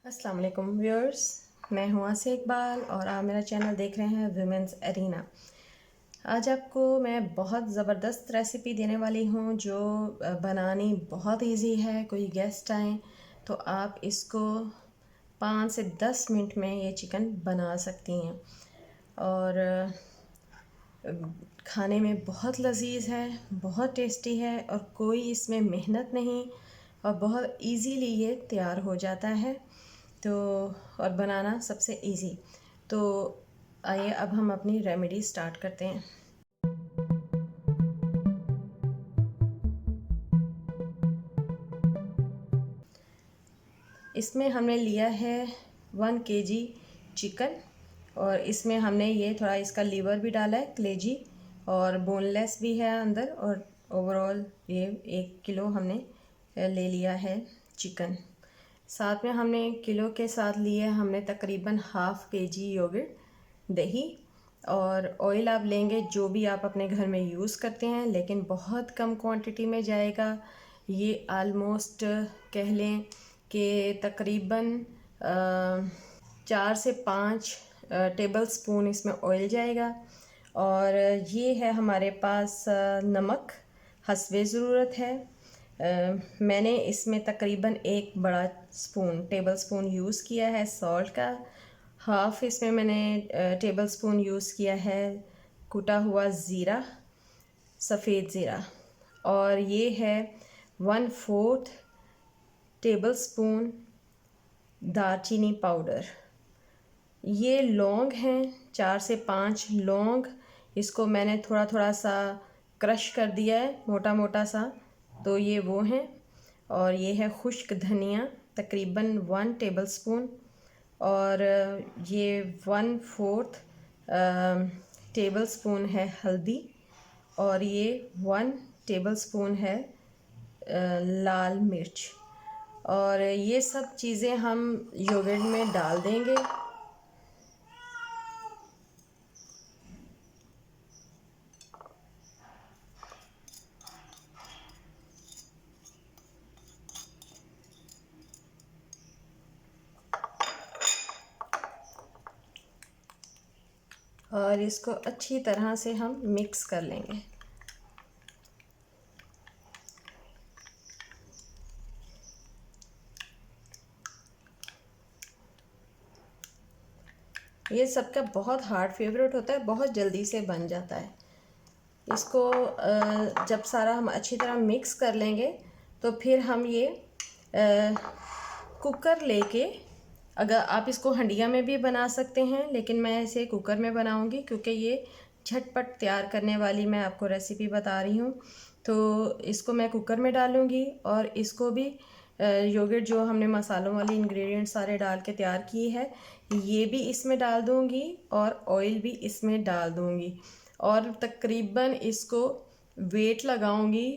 अस्सलाम वालेकुम व्यूअर्स, मैं हूँ आसिया इकबाल और आप मेरा चैनल देख रहे हैं वुमेंस एरिना। आज आपको मैं बहुत ज़बरदस्त रेसिपी देने वाली हूँ जो बनानी बहुत इजी है। कोई गेस्ट आए तो आप इसको 5 से 10 मिनट में ये चिकन बना सकती हैं और खाने में बहुत लजीज है, बहुत टेस्टी है और कोई इसमें मेहनत नहीं और बहुत इजीली ये तैयार हो जाता है। तो और बनाना सबसे इजी। तो आइए अब हम अपनी रेमेडी स्टार्ट करते हैं। इसमें हमने लिया है 1 kg चिकन और इसमें हमने ये थोड़ा इसका लीवर भी डाला है, कलेजी, और बोनलेस भी है अंदर। और ओवरऑल ये 1 किलो हमने ले लिया है चिकन। साथ में हमने किलो के साथ लिए हमने तकरीबन ½ kg योगर्ट, दही और ऑयल आप लेंगे जो भी आप अपने घर में यूज़ करते हैं, लेकिन बहुत कम क्वांटिटी में जाएगा। ये आलमोस्ट कह लें कि तकरीबन 4 से 5 टेबल स्पून इसमें ऑयल जाएगा। और ये है हमारे पास नमक हस्बे ज़रूरत है। मैंने इसमें तकरीबन 1 बड़ा टेबल स्पून यूज़ किया है सॉल्ट का। हाफ़ इसमें मैंने टेबल स्पून यूज़ किया है कुटा हुआ ज़ीरा, सफ़ेद ज़ीरा। और ये है 1/4 टेबल स्पून दालचीनी पाउडर। ये लौंग हैं, 4 से 5 लौंग। इसको मैंने थोड़ा थोड़ा सा क्रश कर दिया है, मोटा मोटा सा, तो ये वो हैं। और ये है खुश्क धनिया तकरीबन 1 टेबल स्पून। और ये 1/4 टेबल स्पून है हल्दी। और ये 1 टेबल स्पून है लाल मिर्च। और ये सब चीज़ें हम योगर्ट में डाल देंगे। और इसको अच्छी तरह से हम मिक्स कर लेंगे। ये सबका बहुत हार्ड फेवरेट होता है, बहुत जल्दी से बन जाता है। इसको जब सारा हम अच्छी तरह मिक्स कर लेंगे तो फिर हम ये कुकर लेके, अगर आप इसको हंडिया में भी बना सकते हैं, लेकिन मैं इसे कुकर में बनाऊंगी क्योंकि ये झटपट तैयार करने वाली मैं आपको रेसिपी बता रही हूँ। तो इसको मैं कुकर में डालूँगी और इसको भी योगर्ट जो हमने मसालों वाली इंग्रेडिएंट सारे डाल के तैयार किए है, ये भी इसमें डाल दूँगी और ऑयल भी इसमें डाल दूँगी। और तकरीबन इसको वेट लगाऊंगी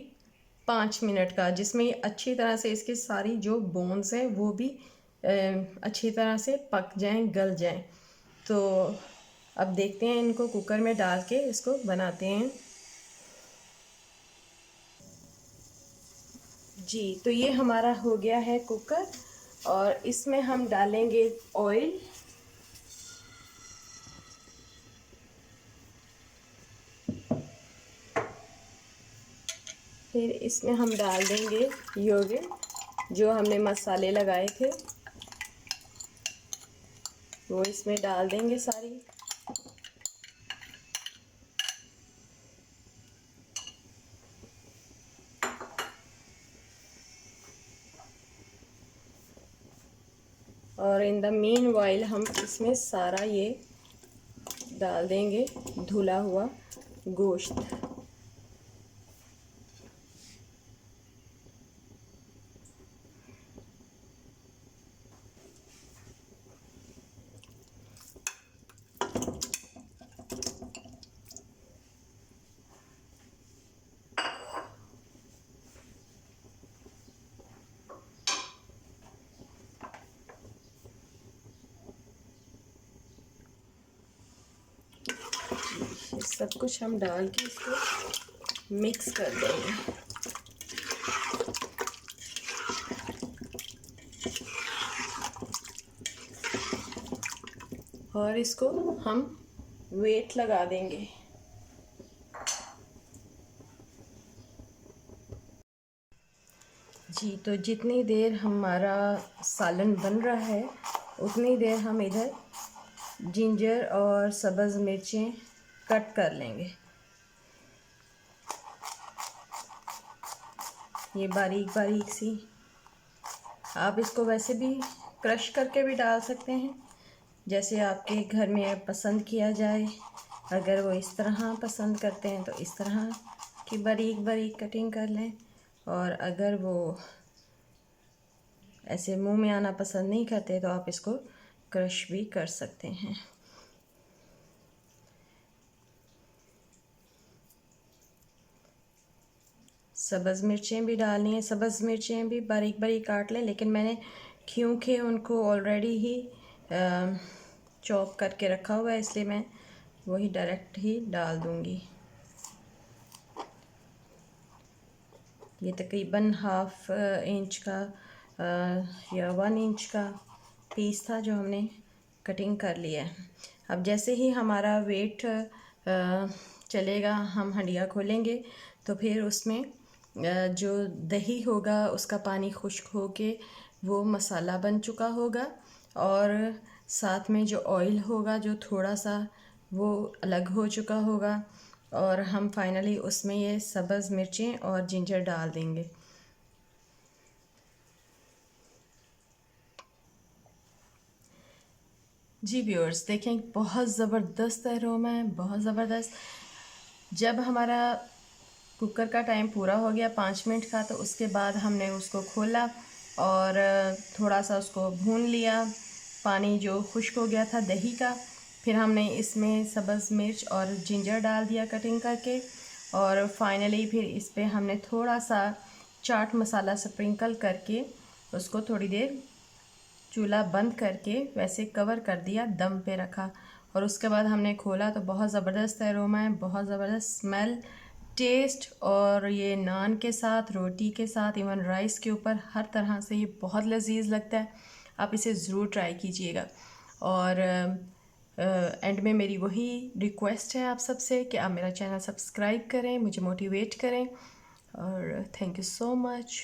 5 मिनट का, जिसमें ये अच्छी तरह से इसकी सारी जो बोन्स हैं वो भी अच्छी तरह से पक जाएं, गल जाएं। तो अब देखते हैं, इनको कुकर में डाल के इसको बनाते हैं। जी, तो ये हमारा हो गया है कुकर और इसमें हम डालेंगे ऑयल। फिर इसमें हम डाल देंगे योगर्ट जो हमने मसाले लगाए थे, वो इसमें डाल देंगे सारी। और इन द मीन वाइल हम इसमें सारा ये डाल देंगे धुला हुआ गोश्त। सब कुछ हम डाल के इसको मिक्स कर देंगे। और इसको हम वेट लगा देंगे। जी, तो जितनी देर हमारा सालन बन रहा है उतनी देर हम इधर जिंजर और सब्ज़ मिर्चें कट कर लेंगे। ये बारीक बारीक सी। आप इसको वैसे भी क्रश करके भी डाल सकते हैं, जैसे आपके घर में पसंद किया जाए। अगर वो इस तरह पसंद करते हैं तो इस तरह की बारीक बारीक कटिंग कर लें, और अगर वो ऐसे मुंह में आना पसंद नहीं करते तो आप इसको क्रश भी कर सकते हैं। सब्ज़ मिर्चें भी डालनी है, सब्ज़ मिर्चें भी बारीक बारीक काट लें, लेकिन मैंने क्योंकि उनको ऑलरेडी ही चॉप करके रखा हुआ है इसलिए मैं वही डायरेक्ट ही डाल दूंगी। ये तकरीबन हाफ इंच का या 1 इंच का पीस था जो हमने कटिंग कर लिया है। अब जैसे ही हमारा वेट चलेगा, हम हंडिया खोलेंगे तो फिर उसमें जो दही होगा उसका पानी खुश्क होके वो मसाला बन चुका होगा, और साथ में जो ऑयल होगा जो थोड़ा सा वो अलग हो चुका होगा, और हम फाइनली उसमें ये सब्ज़ मिर्चें और जिंजर डाल देंगे। जी व्यूअर्स, देखें बहुत ज़बरदस्त अरोमा है, बहुत ज़बरदस्त। जब हमारा कुकर का टाइम पूरा हो गया 5 मिनट का, तो उसके बाद हमने उसको खोला और थोड़ा सा उसको भून लिया। पानी जो खुश्क हो गया था दही का, फिर हमने इसमें सब्ज़ मिर्च और जिंजर डाल दिया कटिंग करके, और फाइनली फिर इस पर हमने थोड़ा सा चाट मसाला स्प्रिंकल करके उसको थोड़ी देर चूल्हा बंद करके वैसे कवर कर दिया, दम पे रखा, और उसके बाद हमने खोला तो बहुत ज़बरदस्त अरोमा है, बहुत ज़बरदस्त स्मेल, टेस्ट। और ये नान के साथ, रोटी के साथ, इवन राइस के ऊपर, हर तरह से ये बहुत लजीज लगता है। आप इसे ज़रूर ट्राई कीजिएगा। और एंड में मेरी वही रिक्वेस्ट है आप सबसे कि आप मेरा चैनल सब्सक्राइब करें, मुझे मोटिवेट करें, और थैंक यू सो मच।